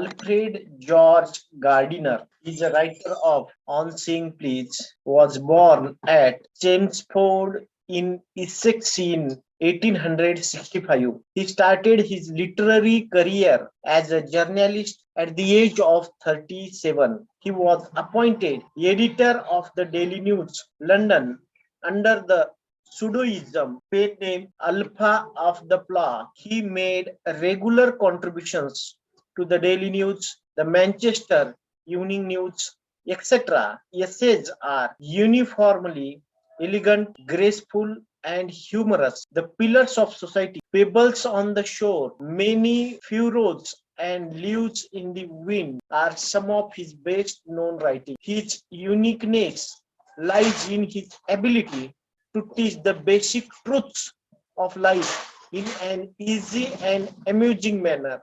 Alfred George Gardiner is a writer of On Seeing Please, was born at Chelmsford in Essex in 1865. He started his literary career as a journalist at the age of 37. He was appointed editor of the Daily News, London, under the pseudonym pet name Alpha of the Plough. He made regular contributions to the Daily News, the Manchester Evening News, etc. Essays are uniformly elegant, graceful, and humorous. The Pillars of Society, Pebbles on the Shore, Many Furrows, and Leaves in the Wind are some of his best known writing. His uniqueness lies in his ability to teach the basic truths of life in an easy and amusing manner.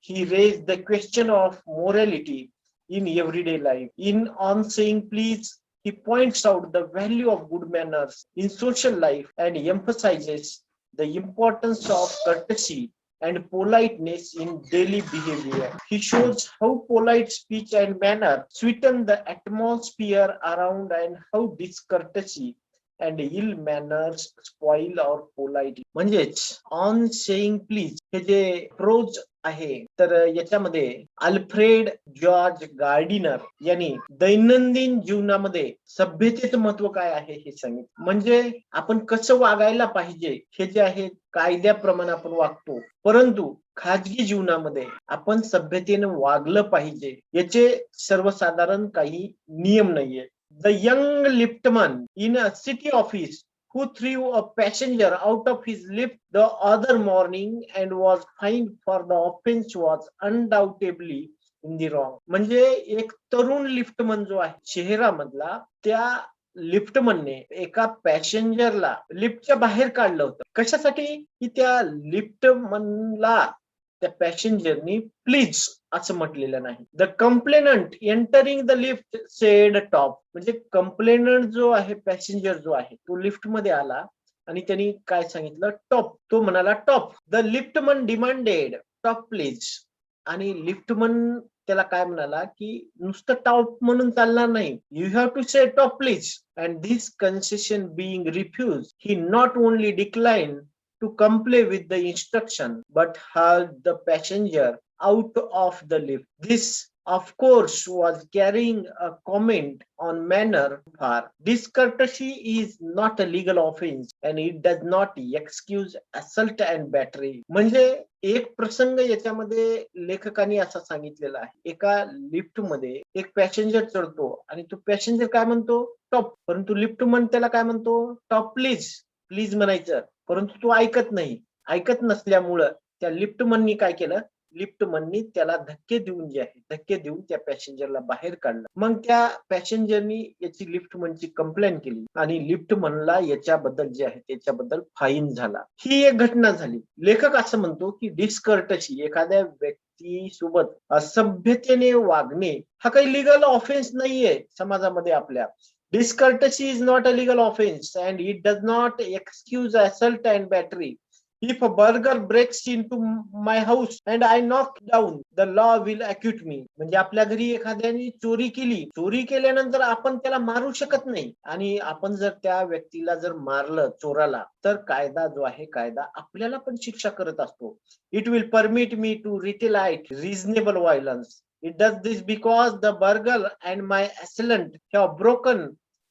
He raised the question of morality in everyday life. In On Saying Please, he points out the value of good manners in social life and emphasizes the importance of courtesy and politeness in daily behavior. He shows how polite speech and manner sweeten the atmosphere around and how discourtesy and ill manners spoil our polite. म्हणजेच on saying please हे जे pros आहे तर याच्यामध्ये Alfred George Gardiner यांनी दैनंदिन जीवनामध्ये सभ्यतेचं महत्व काय आहे हे सांगितलं. म्हणजे आपण कसं वागायला पाहिजे हे जे आहे कायद्याप्रमाणे आपण वागतो, परंतु खाजगी जीवनामध्ये आपण सभ्यतेने वागलं पाहिजे याचे सर्वसाधारण काही नियम नाहीये. The young liftman in a city office who threw a passenger out of his lift the other morning and was fined for the offense was undoubtedly in the wrong. म्हणजे एक तरुण लिफ्टमन जो आहे शहरामधला, त्या लिफ्टमनने एका पॅसेंजरला लिफ्टच्या बाहेर काढलं होतं. कशासाठी? की त्या लिफ्टमनला त्या पॅसेंजरनी प्लीज असं म्हटलेलं नाही. The complainant entering the lift sed top. म्हणजे कंप्लेनंट जो आहे, पॅसेंजर जो आहे, तो लिफ्ट मध्ये आला आणि त्यांनी काय सांगितलं? टॉप. तो म्हणाला top. The liftman demanded top please. आणि लिफ्टमन त्याला काय म्हणाला की नुसतं टॉप म्हणून चालणार नाही, you have to say top please. And this concession being refuse, he not only decline to comply with the instruction but hauled the passenger out of the lift. This of course was carrying a comment on manner. For discourtesy is not a legal offense and it does not excuse assault and battery. म्हणजे एक प्रसंग याच्यामध्ये लेखकांनी असा सांगितलेला आहे. एका lift मध्ये एक पॅसेंजर चढतो आणि तो पॅसेंजर काय म्हणतो? टॉप. परंतु लिफ्टमन त्याला काय म्हणतो? Top please. प्लीज म्हणायचं, परंतु तो ऐकत नाही. ऐकत नसल्यामुळं त्या लिफ्टमननी काय केलं? लिफ्टमननी त्याला धक्के देऊन जे आहे, धक्के देऊन त्या पॅसेंजरला बाहेर काढलं. मग त्या पॅसेंजरनी याची लिफ्टमनची कंप्लेंट केली आणि लिफ्टमनला याच्याबद्दल जे आहे त्याच्याबद्दल फाईन झाला. ही एक घटना झाली. लेखक असं म्हणतो की डिस्कर्टसी, एखाद्या व्यक्तीसोबत असभ्यतेने वागणे हा काही लिगल ऑफेन्स नाहीये समाजामध्ये आपल्या. Discourtesy is not a legal offense and it does not excuse assault and battery. If a burglar breaks into my house and I knock down, the law will acquit me. म्हणजे आपल्या घरी एखाद्याने चोरी केली, चोरी केल्यानंतर आपण त्याला मारू शकत नाही आणि आपण जर त्या व्यक्तीला जर मारलं, चोराला, तर कायदा जो आहे, कायदा आपल्याला पण शिक्षा करत असतो. It will permit me to retaliate reasonable violence. It does this because the burglar and my assailant have broken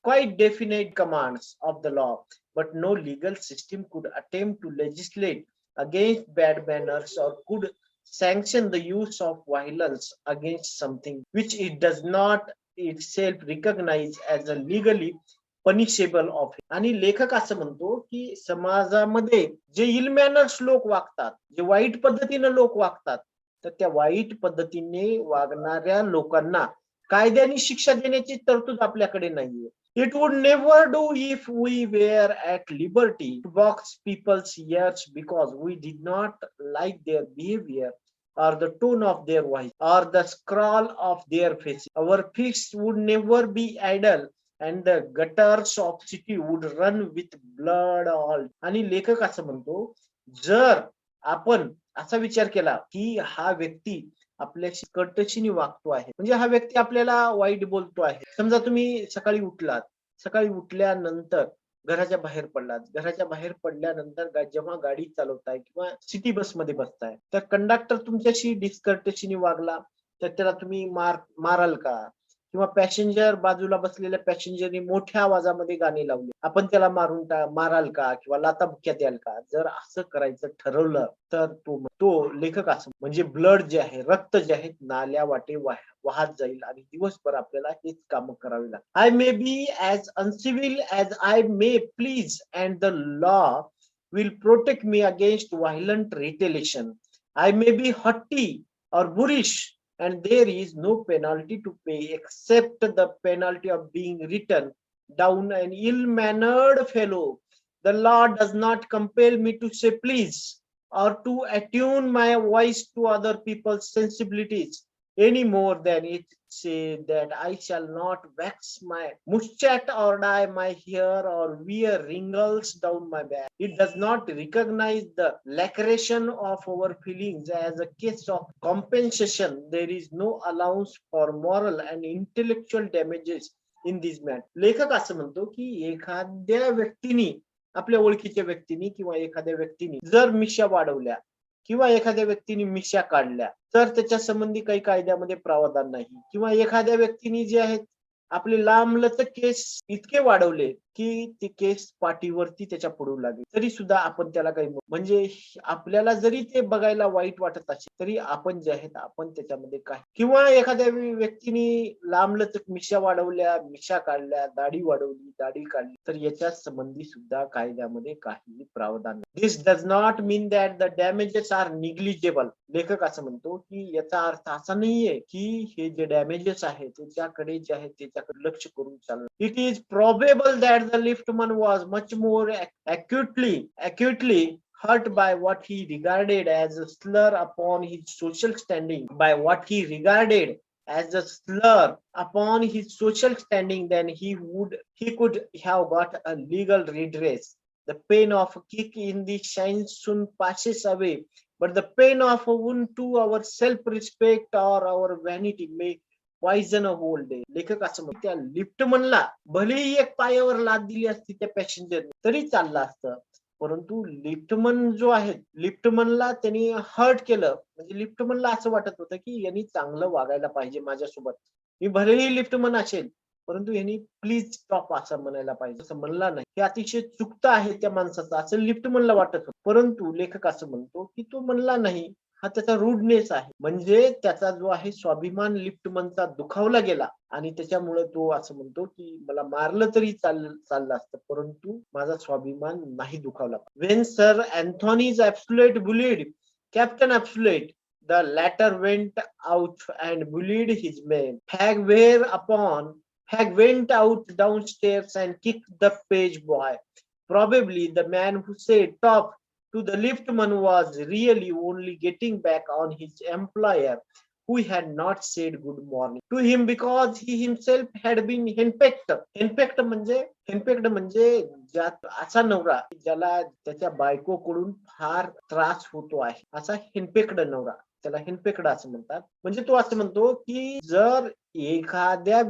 quite definite commands of the law, but no legal system could attempt to legislate against bad manners or could sanction the use of violence against something which it does not itself recognize as a legally punishable offense. आणि लेखक असं म्हणतो की समाजामध्ये जे इल manners लोक वागतात, जे वाईट पद्धतीने लोक वागतात, तर त्या वाईट पद्धतीने वागणाऱ्या लोकांना कायद्याने शिक्षा देण्याची तरतूद आपल्याकडे नाहीये. It would never do if we were at liberty to box people's ears because we did not like their behavior or the tone of their voice or the scrawl of their faces. Our fists would never be idle and the gutters of city would run with blood all. आणि लेखक असं म्हणतो, जर आपण असा विचार केला की हा व्यक्ती आपल्याशी कर्टशीने वागतो आहे, म्हणजे हा व्यक्ती आपल्याला वाईट बोलतो आहे. समजा तुम्ही सकाळी उठलात, सकाळी उठल्यानंतर घराच्या बाहेर पडलात, घराच्या बाहेर पडल्यानंतर जेव्हा गाडी चालवताय किंवा सिटी बसमध्ये बसताय, तर कंडक्टर तुमच्याशी डिस्कर्टशीने वागला तर त्याला तुम्ही माराल का? किंवा पॅसेंजर बाजूला बसलेल्या पॅसेंजरने मोठ्या आवाजामध्ये गाणी लावली, आपण त्याला माराल का किंवा लाथाबुक्या द्याल का? जर असं करायचं ठरवलं तर तो लेखक असं म्हणजे ब्लड जे आहे, रक्त जे आहे नाल्या वाटे वाहत जाईल आणि दिवसभर आपल्याला हेच काम करावी लागतील. I may be as uncivil as I may please and the law will protect me against violent retaliation. I may be haughty or boorish, and there is no penalty to pay except the penalty of being written down an ill-mannered fellow. The law does not compel me to say please or to attune my voice to other people's sensibilities any more than it say that I shall not wax my mustache or dye my hair or wear wrinkles down my back. It does not recognize the laceration of our feelings as a case of compensation. There is no allowance for moral and intellectual damages in this man. लेखक असं म्हणतो की एखाद्या व्यक्तीने, आपल्या ओळखीच्या व्यक्तीने किंवा एखाद्या व्यक्तीने जर मिशा वाढवल्या किंवा एखाद्या व्यक्तीने मिशा काढल्या तर त्याच्या संबंधी काही कायद्यामध्ये प्रावधान नाही. किंवा एखाद्या व्यक्तीने जे आहेत आपले लांबलचक केस इतके वाढवले की ते केस पाठीवरती त्याच्या पडू लागले, तरी सुद्धा आपण त्याला काही म्हणजे आपल्याला जरी ते बघायला वाईट वाटत असेल तरी आपण जे आहेत आपण त्याच्यामध्ये काय. किंवा एखाद्या व्यक्तीने लांबलचक मिशा वाढवल्या, मिशा काढल्या, दाढी वाढवली, दाढी काढली, तर याच्या संबंधी सुद्धा कायद्यामध्ये काही प्रावधान नाही. This does not mean that the damages are negligible. लेखक असं म्हणतो की याचा अर्थ असा नाहीये की हे जे डॅमेजेस आहेत त्याच्याकडे जे आहे त्याच्याकडे लक्ष करून चालणं. It is probable that the liftman was much more acutely hurt by what he regarded as a slur upon his social standing, than he could have got a legal redress. The pain of a kick in the shine soon passes away, but the pain of a wound to our self-respect or our vanity may poison a whole day. लेखक असं म्हणतो त्या लिफ्टमनला भलेही एक पायावर लाथ दिली असती त्या पॅसेंजरने तरी चाललं असतं, परंतु लिफ्टमन जो आहे, लिफ्टमनला त्यांनी हर्ट केलं, म्हणजे लिफ्टमनला असं वाटत होतं की यांनी चांगलं वागायला पाहिजे माझ्यासोबत, मी भलेही लिफ्टमन असेल परंतु यांनी प्लीज स्टॉप असं म्हणायला पाहिजे, असं म्हणला नाही. हे अतिशय चुकतं आहे त्या माणसाचं असं लिफ्टमनला वाटत होतं, परंतु लेखक असं म्हणतो की तो म्हणला नाही, हा त्याचा रूडनेस आहे, म्हणजे त्याचा जो आहे स्वाभिमान लिफ्टमनचा दुखावला गेला आणि त्याच्यामुळे तो असं म्हणतो की मला मारलं तरी चाललं असतं परंतु माझा स्वाभिमान नाही दुखावला. When sir Anthony's Absolute bullied captain Absolute, the latter went out and bullied his men. Fag went out downstairs and kicked the page boy. Probably the man who said top to the liftman was really only getting back on his employer, who had not said good morning to him because he himself had been henpecked. Henpecked म्हणजे असा नवरा ज्याला त्याच्या बायकोकडून फार त्रास होतो आहे, असा हेनपेक्ड नवरा, त्याला हेनपेक्ड असं म्हणतात. म्हणजे तो असं म्हणतो की जर एखाद्या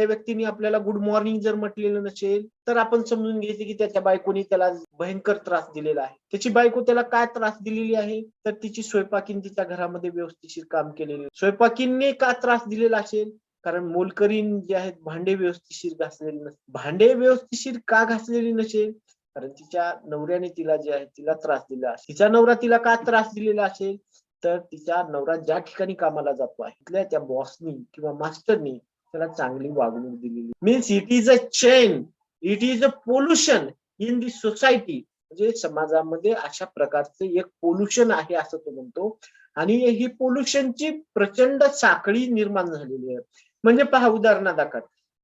व्यक्तीने आपल्याला गुड मॉर्निंग जर म्हटलेलं नसेल तर आपण समजून घ्यायचं की त्याच्या बायकोनी त्याला भयंकर त्रास दिलेला आहे. त्याची बायको त्याला काय त्रास दिलेली आहे तर तिची स्वयंपाकीन तिच्या घरामध्ये व्यवस्थिशीर काम केलेले, स्वयंपाकीने का त्रास दिलेला असेल कारण मोलकरीण जे आहेत भांडे व्यवस्थिशीर घासलेले नसते. भांडे व्यवस्थिशीर का घासलेली नसेल कारण तिच्या नवऱ्याने तिला जे आहे तिला त्रास दिला. तिचा नवरा तिला का त्रास दिलेला असेल तर तिचा नवरा ज्या ठिकाणी कामाला जातो आहे तिथल्या त्या बॉसनी किंवा मास्टरनी त्याला चांगली वागणूक दिलेली. Means it is a chain, it is a pollution in the society. म्हणजे समाजामध्ये अशा प्रकारचे एक पोल्युशन आहे असं तो म्हणतो आणि ही पोल्युशनची प्रचंड साखळी निर्माण झालेली आहे. म्हणजे पहा उदाहरणादाखल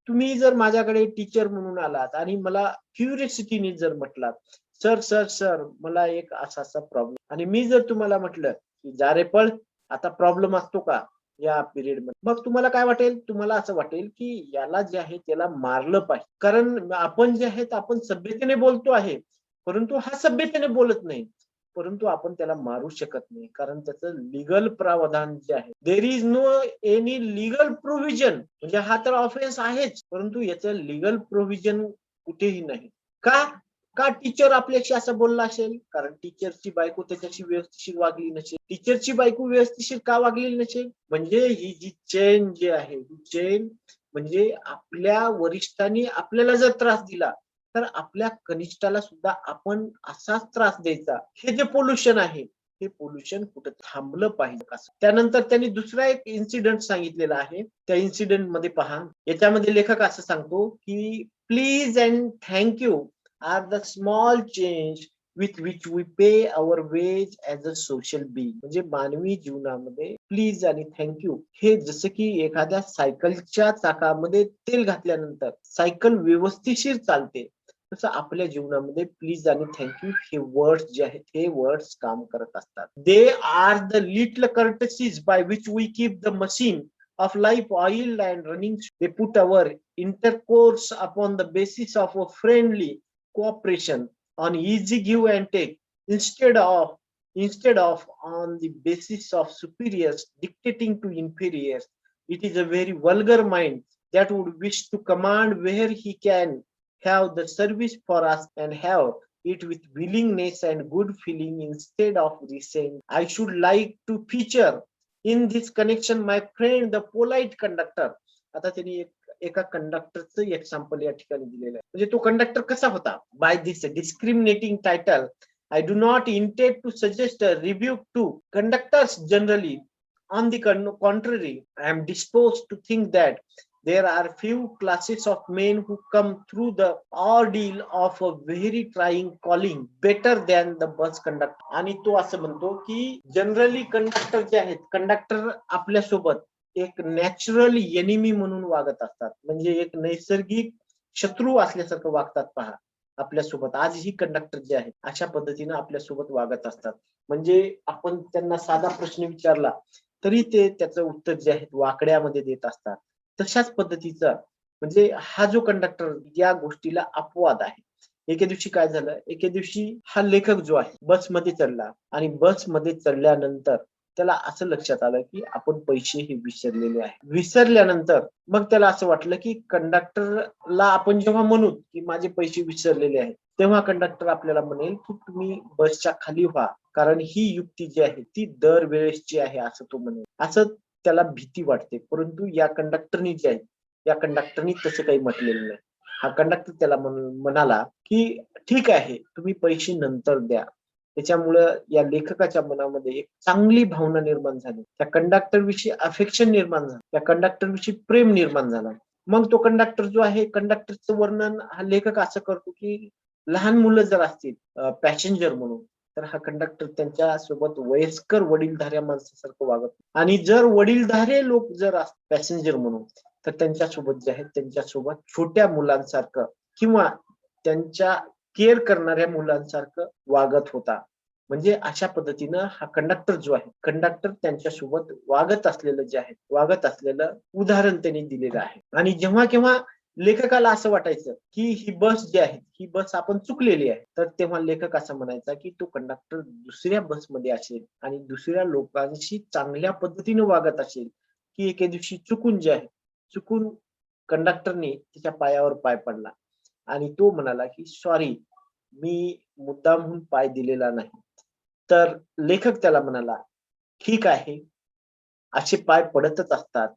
तुम्ही जर माझ्याकडे टीचर म्हणून आलात आणि मला क्युरियोसिटीने जर म्हटलात सर सर सर मला एक असा प्रॉब्लेम, आणि मी जर तुम्हाला म्हटलं की जा रे पळ, आता प्रॉब्लेम असतो का या पिरियड मध्ये, मग तुम्हाला काय वाटेल, तुम्हाला असं वाटेल की याला जे आहे त्याला मारलं पाहिजे. कारण आपण जे आहेत आपण सभ्यतेने बोलतो आहे परंतु हा सभ्यतेने बोलत नाही, परंतु आपण त्याला मारू शकत नाही, कारण त्याचं लीगल प्रावधान जे आहे, there is no any legal provision, म्हणजे हा तर ऑफेन्स आहेच, परंतु याचं लीगल प्रोव्हिजन कुठेही नाही. का का टीचर आपल्याशी असं बोलला असेल? कारण टीचरची बायको त्याच्याशी व्यवस्थिशीर वागली नसेल. टीचरची बायको व्यवस्थिशीर का वागलेली नसेल? म्हणजे ही जी चेन जी आहे, ही चेन म्हणजे आपल्या वरिष्ठांनी आपल्याला जर त्रास दिला, तर आपल्या कनिष्ठाला सुद्धा आपण असाच त्रास द्यायचा. हे जे पोल्युशन आहे, हे पोल्युशन कुठे थांबलं पाहिजे असं. त्यानंतर त्यांनी दुसरा एक इन्सिडेंट सांगितलेला आहे. त्या इन्सिडेंट मध्ये पहा, याच्यामध्ये लेखक असं सांगतो की please and thank you are the small change with which we pay our way as a social being. म्हणजे मानवी जीवनामध्ये प्लीज आणि थँक्यू हे जसं की एखाद्या सायकलच्या चाकामध्ये तेल घातल्यानंतर सायकल व्यवस्थिशीर चालते, तसं आपल्या जीवनामध्ये प्लीज आणि थँक्यू हे वर्ड्स जे आहेत, हे वर्ड्स काम करत असतात. They are the little courtesies by which we keep the machine of life oiled and running. They put our intercourse upon the basis of a friendly cooperation on easy give and take, instead of on the basis of superiors dictating to inferiors. It is a very vulgar mind that would wish to command where he can have the service for us and have it with willingness and good feeling instead of resent. I should like to feature in this connection my friend the polite conductor. आता त्यांनी एका कंडक्टरचं example या ठिकाणी दिलेलं आहे. म्हणजे तो conductor कसा होता? By this discriminating title I do not intend to suggest a rebuke to conductors generally. On the contrary, I am disposed to think that there are few classes of men who come through the ordeal of a very trying calling better than the bus conductor. आणि तो असं म्हणतो की generally conductor जे आहेत, conductor आपल्यासोबत एक natural enemy म्हणून वागत असतात, म्हणजे एक नैसर्गिक शत्रू असल्यासारखं वागतात. पहा, आपल्यासोबत आजही कंडक्टर जे आहेत अशा पद्धतीने आपल्यासोबत वागत असतात. म्हणजे आपण त्यांना साधा प्रश्न विचारला तरी ते त्याचं उत्तर जे आहे वाकड्यामध्ये देत असतात. तशाच पद्धतीचा म्हणजे हा जो कंडक्टर या गोष्टीला अपवाद आहे. एके दिवशी काय झालं, एके दिवशी हा लेखक जो आहे बसमध्ये चढला आणि बसमध्ये चढल्यानंतर त्याला असं लक्षात आलं की आपण पैसे हे विसरलेले आहे. विसरल्यानंतर मग त्याला असं वाटलं की कंडक्टरला आपण जेव्हा म्हणू की माझे पैसे विसरलेले आहेत, तेव्हा कंडक्टर आपल्याला म्हणेल की तुम्ही बसच्या खाली व्हा, कारण ही युक्ती जी आहे ती दरवेळेसची आहे असं तो म्हणेल. असं त्याला भीती वाटते. परंतु या कंडक्टरनी जे आहे, या कंडक्टरनी तसं काही म्हटलेलं नाही. हा कंडक्टर त्याला म्हणाला की ठीक आहे, तुम्ही पैसे नंतर द्या. त्याच्यामुळं या लेखकाच्या मनामध्ये एक चांगली भावना निर्माण झाली. त्या कंडक्टर विषयी अफेक्शन निर्माण झालं, त्या कंडक्टर विषयी प्रेम निर्माण झाला. मग तो कंडक्टर जो आहे, कंडक्टरचं वर्णन हा लेखक असं करतो की लहान मुलं जर असतील पॅसेंजर म्हणून, तर हा कंडक्टर त्यांच्या सोबत वयस्कर वडीलधाऱ्या माणसासारखं वागत, आणि जर वडीलधारे लोक जर पॅसेंजर म्हणून, तर त्यांच्यासोबत जे आहे त्यांच्यासोबत छोट्या मुलांसारखं किंवा त्यांच्या केअर करणाऱ्या मुलांसारखं वागत होता. म्हणजे अशा पद्धतीनं हा कंडक्टर जो आहे, कंडक्टर त्यांच्यासोबत वागत असलेलं जे आहे, वागत असलेलं उदाहरण त्यांनी दिलेलं आहे. आणि जेव्हा केव्हा लेखकाला असं वाटायचं की ही बस जी आहे, ही बस आपण चुकलेली आहे, तर तेव्हा लेखक असं म्हणायचा की तो कंडक्टर दुसऱ्या बसमध्ये असेल आणि दुसऱ्या लोकांशी चांगल्या पद्धतीने वागत असेल, की एके दिवशी चुकून जे आहे, चुकून कंडक्टरने त्याच्या पायावर पाय पडला आणि तो म्हणाला की सॉरी, मी मुद्दामहून पाय दिलेला नाही. तर लेखक त्याला म्हणाला, ठीक आहे, असे पाय पडतच असतात.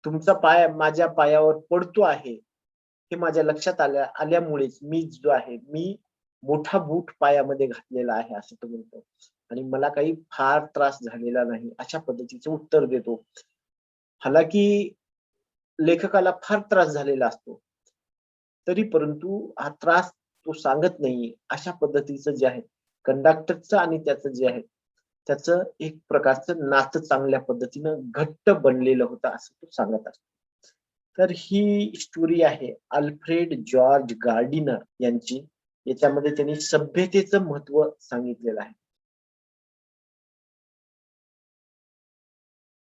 तुमचा पाय माझ्या पायावर पडतो आहे, हे माझ्या लक्षात आल्यामुळेच मी जो आहे, मी मोठा बूट पायामध्ये घातलेला आहे असं तो म्हणतो. आणि मला काही फार त्रास झालेला नाही, अशा पद्धतीचं उत्तर देतो. हालाकी लेखकाला फार त्रास झालेला असतो, तरी परंतु हा त्रास तो सांगत नाहीये. अशा पद्धतीचं जे आहे कंडक्टरचं आणि त्याचं जे आहे, त्याचं एक प्रकारचं नातं चांगल्या पद्धतीनं घट्ट बनलेलं होतं असं तो सांगत असतो. तर ही स्टोरी आहे अल्फ्रेड जॉर्ज गार्डिनर यांची. याच्यामध्ये त्यांनी सभ्यतेचं महत्व सांगितलेलं आहे.